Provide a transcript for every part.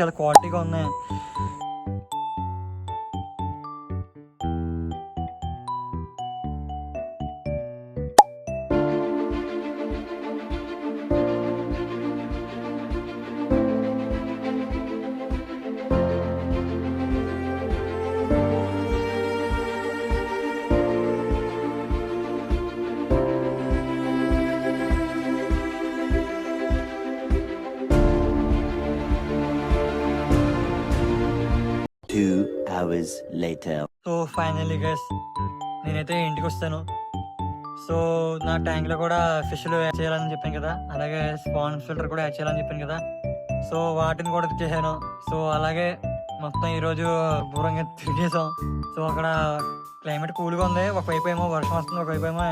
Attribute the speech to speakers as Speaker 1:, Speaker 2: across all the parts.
Speaker 1: చాలా క్వాలిటీగా ఉన్నాయి.
Speaker 2: hours later.
Speaker 1: So finally guys నేనైతే ఇంటికి వస్తాను. సో నా ట్యాంక్లో కూడా ఫిష్లు యాడ్ చేయాలని చెప్పాను కదా, అలాగే స్పాన్ ఫిల్టర్ కూడా యాడ్ చేయాలని చెప్పాను కదా. సో వాటిని కూడా తెచ్చేసాను. సో అలాగే మొత్తం ఈరోజు దూరంగా తిరిగేసాం. సో అక్కడ క్లైమేట్ కూల్గా ఉంది. ఒకవైపు ఏమో వర్షం వస్తుంది, ఒకవైపు ఏమో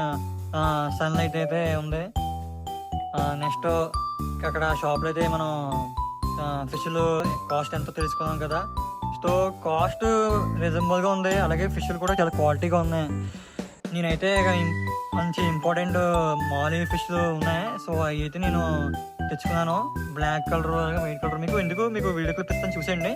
Speaker 1: సన్లైట్ అయితే ఉంది. నెక్స్ట్ అక్కడ షాప్లో అయితే మనం ఫిష్లు కాస్ట్ ఎంతో తెలుసుకున్నాం కదా. సో కాస్ట్ రీజనబుల్గా ఉంది, అలాగే ఫిష్లు కూడా చాలా క్వాలిటీగా ఉన్నాయి. నేనైతే మంచి ఇంపార్టెంట్ మాలీ ఫిష్లు ఉన్నాయి. సో అవి అయితే నేను తెచ్చుకున్నాను. Black colour, white colour. మీకు వీడియో క్లిప్ ఇస్తాను, చూసేయండి.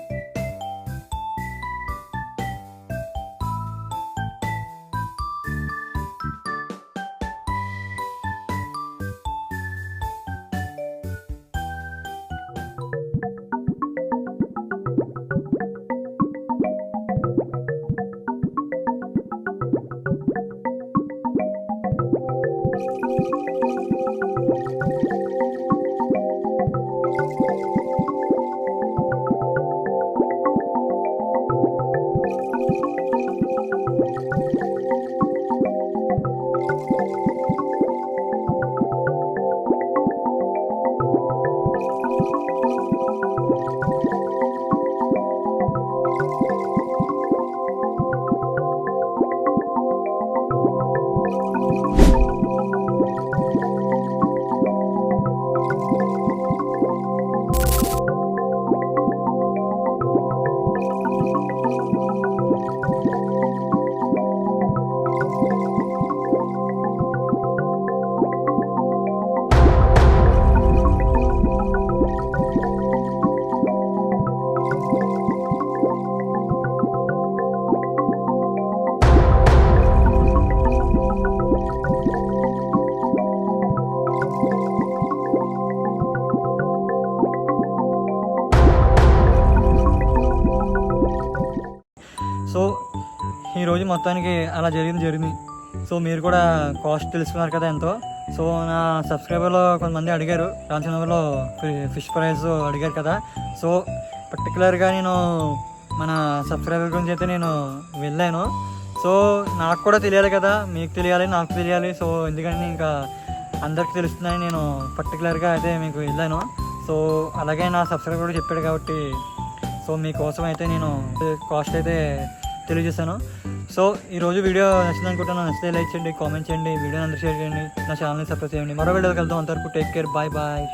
Speaker 1: సో ఈరోజు మొత్తానికి అలా జరిగింది. సో మీరు కూడా కాస్ట్ తెలుసుకున్నారు కదా ఎంతో. సో నా సబ్స్క్రైబర్లో కొంతమంది అడిగారు, రామచంద్రలో ఫిష్ ప్రైస్ అడిగారు కదా. సో పర్టికులర్గా నేను మన సబ్స్క్రైబర్ గురించి అయితే నేను వెళ్ళాను. సో నాకు కూడా తెలియాలి కదా, మీకు తెలియాలి, నాకు తెలియాలి. సో ఎందుకంటే ఇంకా అందరికీ తెలుస్తుందని నేను పర్టికులర్గా అయితే మీకు వెళ్ళాను. సో అలాగే నా సబ్స్క్రైబర్ కూడా చెప్పాడు కాబట్టి సో మీకోసం అయితే నేను కాస్ట్ అయితే తెలియజేశాను. సో ఈరోజు వీడియో నచ్చింది అనుకుంటున్నాను. నచ్చితే లైక్ చేయండి, కామెంట్ చేయండి, వీడియోని అందరూ షేర్ చేయండి, నా ఛానల్ని సబ్స్క్రైబ్ చేయండి. మరో వీడియోకి వెళ్తాం. అంతవరకు టేక్ కేర్, బాయ్ బాయ్.